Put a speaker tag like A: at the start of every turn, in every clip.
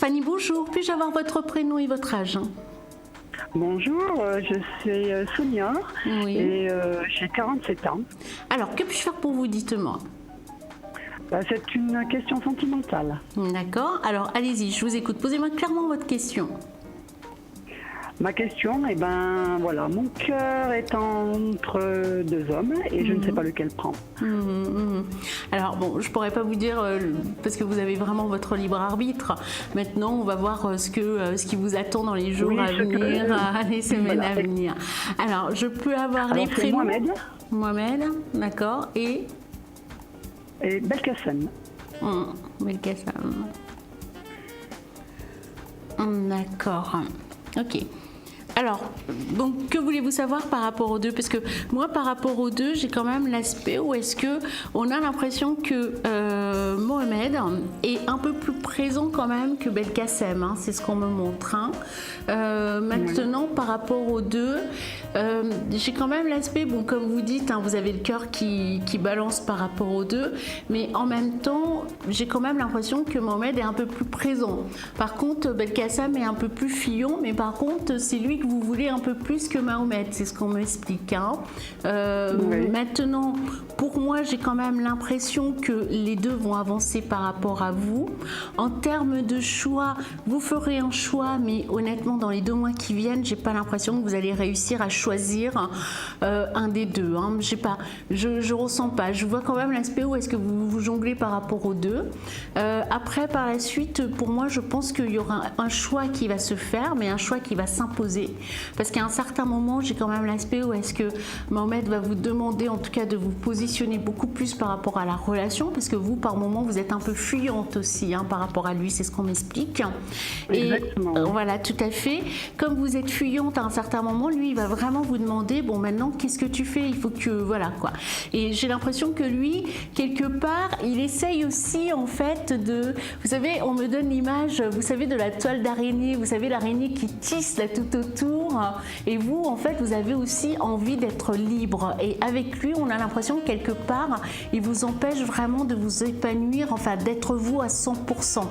A: Fanny, bonjour. Puis-je avoir votre prénom et votre âge?
B: Bonjour, je suis Sonia et j'ai 47 ans.
A: Alors, que puis-je faire pour vous, dites-moi?
B: C'est une question sentimentale.
A: D'accord. Alors, allez-y, je vous écoute. Posez-moi clairement votre question.
B: Ma question, voilà, mon cœur est entre deux hommes et je ne sais pas lequel prendre.
A: Alors bon, je pourrais pas vous dire parce que vous avez vraiment votre libre arbitre. Maintenant, on va voir ce qui vous attend dans les jours à venir, les semaines à venir. Alors, je peux avoir les prénoms.
B: Mohamed.
A: Mohamed, d'accord. Et
B: Belkacem.
A: Belkacem. D'accord. Ok. Alors, donc, que voulez-vous savoir par rapport aux deux? Parce que moi, par rapport aux deux, j'ai quand même l'aspect où est-ce que on a l'impression que Mohamed est un peu plus présent quand même que Belkacem, hein, c'est ce qu'on me montre. Hein. Maintenant, par rapport aux deux, j'ai quand même l'aspect, bon, comme vous dites, hein, vous avez le cœur qui balance par rapport aux deux, mais en même temps, j'ai quand même l'impression que Mohamed est un peu plus présent. Par contre, Belkacem est un peu plus fillon, mais par contre, c'est lui que vous voulez un peu plus que Mohamed, c'est ce qu'on m'explique. Hein. Maintenant, pour moi, j'ai quand même l'impression que les deux vont avancer par rapport à vous. En termes de choix, vous ferez un choix, mais honnêtement, dans les 2 mois qui viennent, j'ai pas l'impression que vous allez réussir à choisir un des deux. Hein. J'ai pas, je ressens pas. Je vois quand même l'aspect où est-ce que vous jonglez par rapport aux deux. Après, par la suite, pour moi, je pense qu'il y aura un choix qui va se faire, mais un choix qui va s'imposer. Parce qu'à un certain moment, j'ai quand même l'aspect où est-ce que Mohamed va vous demander en tout cas de vous positionner beaucoup plus par rapport à la relation, parce que vous, par moment, vous êtes un peu fuyante aussi par rapport à lui, c'est ce qu'on m'explique.
B: Exactement.
A: Et voilà, tout à fait. Comme vous êtes fuyante à un certain moment, lui, il va vraiment vous demander, bon, maintenant, qu'est-ce que tu fais? Il faut que, voilà, quoi. Et j'ai l'impression que lui, quelque part, il essaye aussi, en fait, de... Vous savez, on me donne l'image, vous savez, de la toile d'araignée, vous savez, l'araignée qui tisse là tout autour. Et vous, en fait, vous avez aussi envie d'être libre. Et avec lui, on a l'impression que quelque part, il vous empêche vraiment de vous épanouir, enfin, d'être vous à 100%.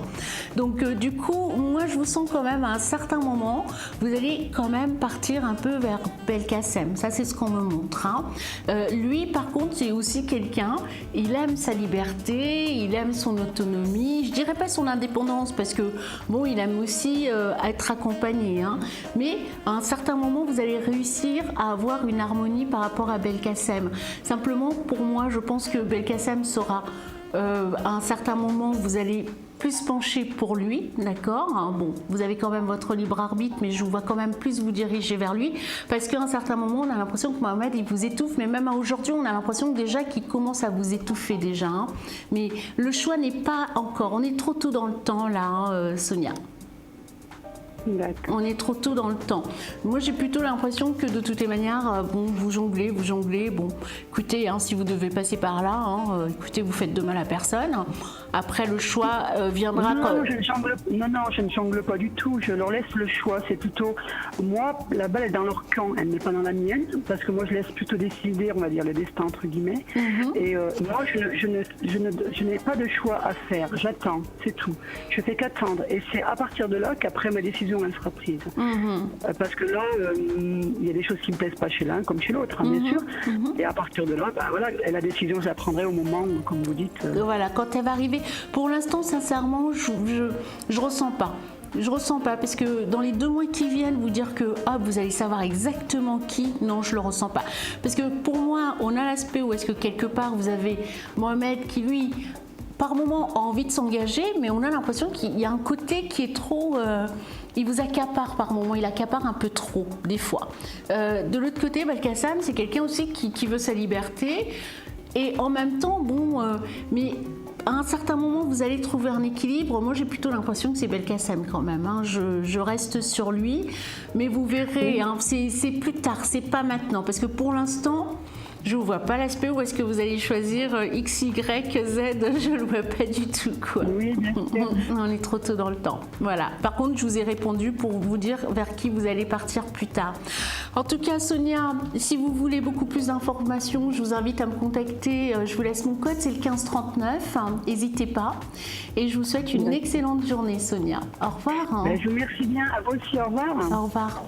A: Donc, du coup, moi, je vous sens quand même à un certain moment, vous allez quand même partir un peu vers Belkacem. Ça, c'est ce qu'on me montre. Hein. Lui, par contre, c'est aussi quelqu'un, il aime sa liberté, il aime son autonomie. Je dirais pas son indépendance parce que, bon, il aime aussi être accompagné. Hein. Mais à un certain moment, vous allez réussir à avoir une harmonie par rapport à Belkacem. Simplement, pour moi, je pense que Belkacem sera, à un certain moment, vous allez plus pencher pour lui, d'accord? Bon, vous avez quand même votre libre arbitre, mais je vous vois quand même plus vous diriger vers lui, parce qu'à un certain moment, on a l'impression que Mohamed, il vous étouffe, mais même aujourd'hui, on a l'impression déjà qu'il commence à vous étouffer déjà. Hein. Mais le choix n'est pas encore, on est trop tôt dans le temps là, Sonia. On est trop tôt dans le temps. Moi, j'ai plutôt l'impression que de toutes les manières, bon, vous jonglez. Bon, écoutez, hein, si vous devez passer par là, écoutez, vous faites de mal à personne. Après, le choix viendra
B: non,
A: quand...
B: je ne jongle pas du tout. Je leur laisse le choix. C'est plutôt moi, la balle est dans leur camp. Elle n'est pas dans la mienne, parce que moi, je laisse plutôt décider, on va dire, le destin entre guillemets. Et moi, je n'ai pas de choix à faire. J'attends, c'est tout. Je fais qu'attendre. Et c'est à partir de là qu'après ma décision elle sera prise. Parce que là, il y a des choses qui ne me plaisent pas chez l'un comme chez l'autre, hein, bien sûr. Et à partir de là, voilà, la décision, je la prendrai au moment, comme vous dites.
A: Voilà, quand elle va arriver. Pour l'instant, sincèrement, je ressens pas. Je ressens pas, parce que dans les 2 mois qui viennent, vous dire que vous allez savoir exactement qui, non, je le ressens pas. Parce que pour moi, on a l'aspect où est-ce que quelque part, vous avez Mohamed qui, lui, par moment a envie de s'engager, mais on a l'impression qu'il y a un côté qui est trop... il vous accapare par moment, il accapare un peu trop, des fois. De l'autre côté, Belkacem, c'est quelqu'un aussi qui veut sa liberté. Et en même temps, bon, mais à un certain moment, vous allez trouver un équilibre. Moi, j'ai plutôt l'impression que c'est Belkacem quand même. Hein. Je reste sur lui. Mais vous verrez, hein, c'est plus tard, c'est pas maintenant. Parce que pour l'instant... Je ne vois pas l'aspect où est-ce que vous allez choisir X, Y, Z, je ne le vois pas du tout, quoi.
B: Oui, bien sûr.
A: On est trop tôt dans le temps. Voilà. Par contre, je vous ai répondu pour vous dire vers qui vous allez partir plus tard. En tout cas, Sonia, si vous voulez beaucoup plus d'informations, je vous invite à me contacter. Je vous laisse mon code, c'est le 1539. N'hésitez pas. Et je vous souhaite une excellente journée, Sonia. Au revoir.
B: Je vous remercie bien. À vous aussi, au revoir.
A: Au revoir.